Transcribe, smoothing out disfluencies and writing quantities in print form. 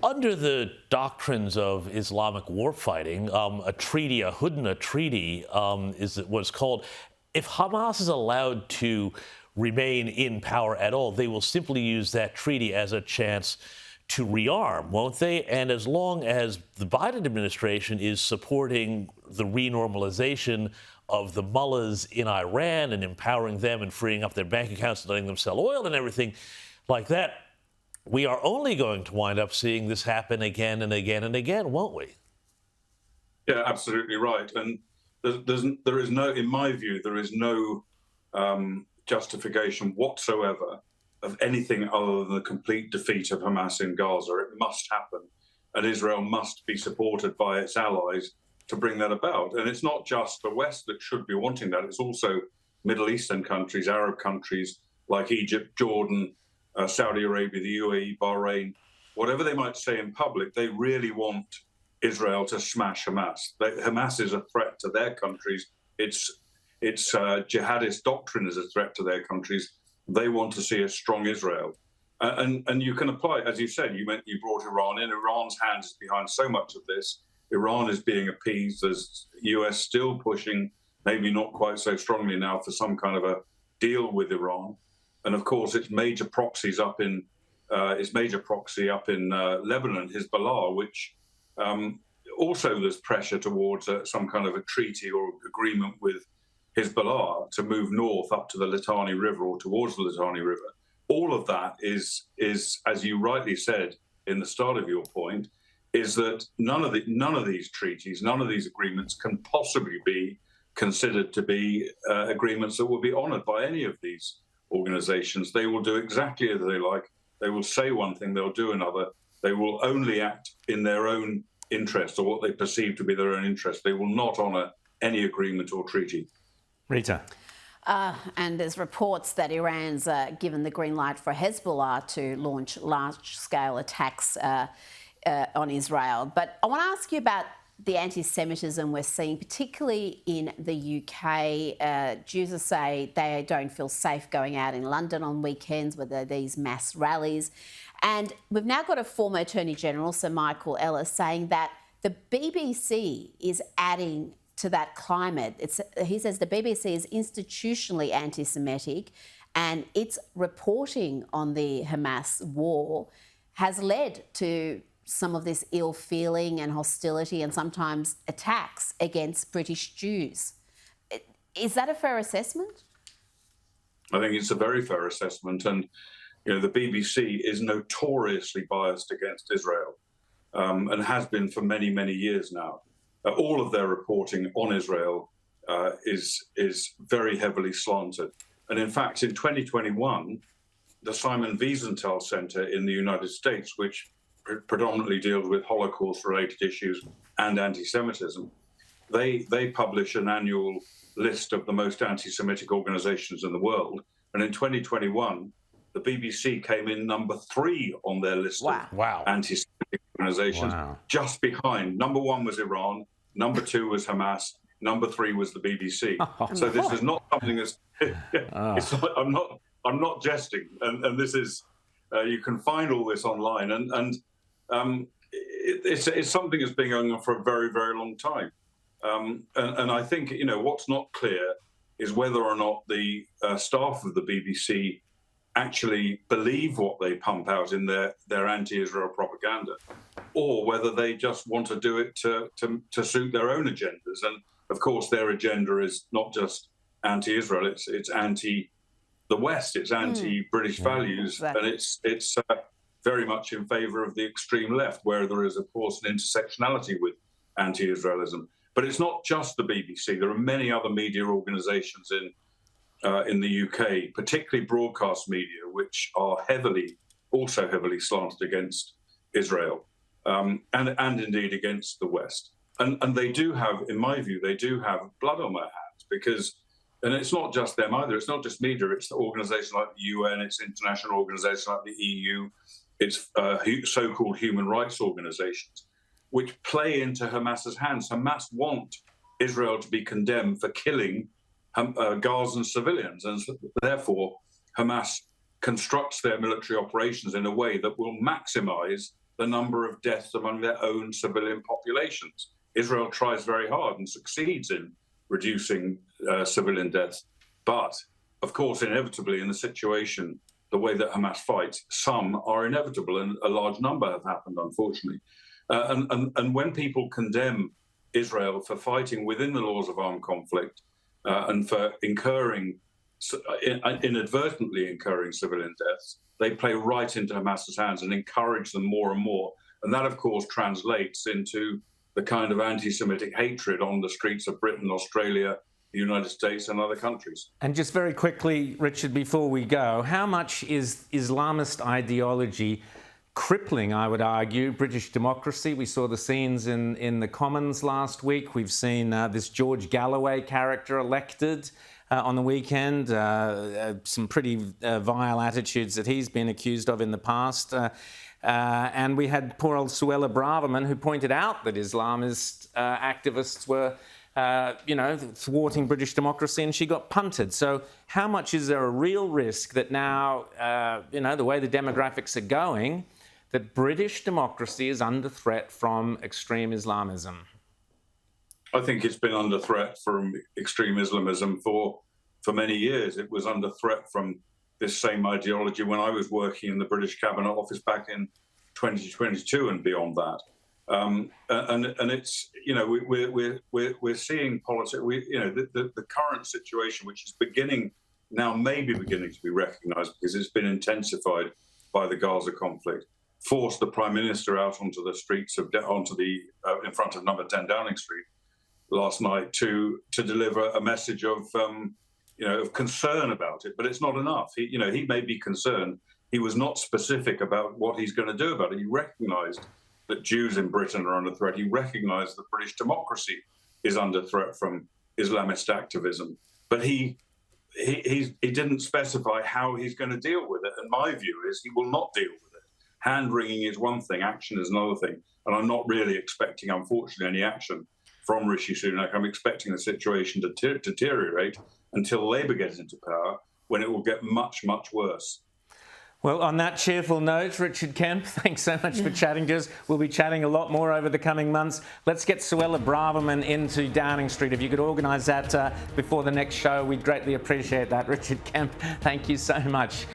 under the doctrines of Islamic warfighting, a treaty, a Hudna treaty, is what's called. If Hamas is allowed to remain in power at all, they will simply use that treaty as a chance to rearm, won't they? And as long as the Biden administration is supporting the renormalization of the mullahs in Iran and empowering them and freeing up their bank accounts and letting them sell oil and everything like that, we are only going to wind up seeing this happen again and again and again, won't we? Yeah, absolutely right. And there is no, in my view, there is no justification whatsoever of anything other than the complete defeat of Hamas in Gaza. It must happen, and Israel must be supported by its allies to bring that about. And it's not just the West that should be wanting that. It's also Middle Eastern countries, Arab countries like Egypt, Jordan, Saudi Arabia, the UAE, Bahrain, whatever they might say in public, they really want Israel to smash Hamas. Hamas is a threat to their countries. Its jihadist doctrine is a threat to their countries. They want to see a strong Israel. And you can apply, as you said, you brought Iran in. Iran's hands is behind so much of this. Iran is being appeased. There's US still pushing, maybe not quite so strongly now, for some kind of a deal with Iran. And of course, its major proxy up in Lebanon, Hezbollah, which also there's pressure towards some kind of a treaty or agreement with Hezbollah to move north up to the Litani River or towards the Litani River. All of that is, as you rightly said in the start of your point, is that none of these treaties, none of these agreements can possibly be considered to be agreements that will be honoured by any of these organizations. They will do exactly as they like. They will say one thing, they'll do another. They will only act in their own interest or what they perceive to be their own interest. They will not honour any agreement or treaty. Rita. And there's reports that Iran's given the green light for Hezbollah to launch large-scale attacks on Israel. But I want to ask you about the anti-Semitism we're seeing, particularly in the UK. Jews say they don't feel safe going out in London on weekends where there are these mass rallies. And we've now got a former Attorney General, Sir Michael Ellis, saying that the BBC is adding to that climate. He says the BBC is institutionally anti-Semitic, and its reporting on the Hamas war has led to some of this ill feeling and hostility and sometimes attacks against British Jews. Is that a fair assessment? I think it's a very fair assessment. And, you know, the BBC is notoriously biased against Israel and has been for many, many years now. All of their reporting on Israel is very heavily slanted. And in fact, in 2021, the Simon Wiesenthal Center in the United States, which predominantly deals with Holocaust-related issues and anti-Semitism, they publish an annual list of the most anti-Semitic organizations in the world. And in 2021, the BBC came in number 3 on their list of anti-Semitic organizations, just behind. Number 1 was Iran, number 2 was Hamas, number 3 was the BBC. So this is not something that's, it's not, I'm not jesting. And this is, you can find all this online. And it's something that's been going on for a very, very long time. And I think, you know, what's not clear is whether or not the staff of the BBC actually believe what they pump out in their anti-Israel propaganda, or whether they just want to do it to suit their own agendas. And of course, their agenda is not just anti-Israel; it's anti-the West, it's anti-British values, and it's very much in favour of the extreme left, where there is, of course, an intersectionality with anti-Israelism. But it's not just the BBC. There are many other media organisations in the UK, particularly broadcast media, which are also heavily slanted against Israel, and indeed against the West. And they do have, in my view, they do have blood on their hands, because, and it's not just them either. It's not just media. It's the organisations like the UN. It's international organisations like the EU. It's so-called human rights organisations, which play into Hamas's hands. Hamas want Israel to be condemned for killing Gazan civilians, and therefore Hamas constructs their military operations in a way that will maximise the number of deaths among their own civilian populations. Israel tries very hard and succeeds in reducing civilian deaths. But, of course, inevitably in the situation, the way that Hamas fights, some are inevitable, and a large number have happened, unfortunately. And when people condemn Israel for fighting within the laws of armed conflict and for inadvertently incurring civilian deaths, they play right into Hamas's hands and encourage them more and more. And that, of course, translates into the kind of anti-Semitic hatred on the streets of Britain, Australia, the United States and other countries. And just very quickly, Richard, before we go, how much is Islamist ideology crippling, I would argue, British democracy? We saw the scenes in the Commons last week. We've seen this George Galloway character elected on the weekend, some pretty vile attitudes that he's been accused of in the past. And we had poor old Suella Braverman, who pointed out that Islamist activists were, thwarting British democracy, and she got punted. So how much is there a real risk that now, the way the demographics are going, that British democracy is under threat from extreme Islamism? I think it's been under threat from extreme Islamism for many years. It was under threat from this same ideology when I was working in the British Cabinet Office back in 2022 and beyond that. And it's, we're seeing politics. The current situation, which is maybe beginning to be recognised because it's been intensified by the Gaza conflict, forced the Prime Minister out onto the streets in front of number 10 Downing Street last night to deliver a message of concern about it. But it's not enough. He may be concerned. He was not specific about what he's going to do about it. He recognised that Jews in Britain are under threat. He recognised that British democracy is under threat from Islamist activism. But he didn't specify how he's going to deal with it. And my view is he will not deal with it. Hand-wringing is one thing, action is another thing. And I'm not really expecting, unfortunately, any action from Rishi Sunak. I'm expecting the situation to deteriorate until Labour gets into power, when it will get much, much worse. Well, on that cheerful note, Richard Kemp, thanks so much for chatting to us. We'll be chatting a lot more over the coming months. Let's get Suella Braverman into Downing Street. If you could organise that before the next show, we'd greatly appreciate that. Richard Kemp, thank you so much.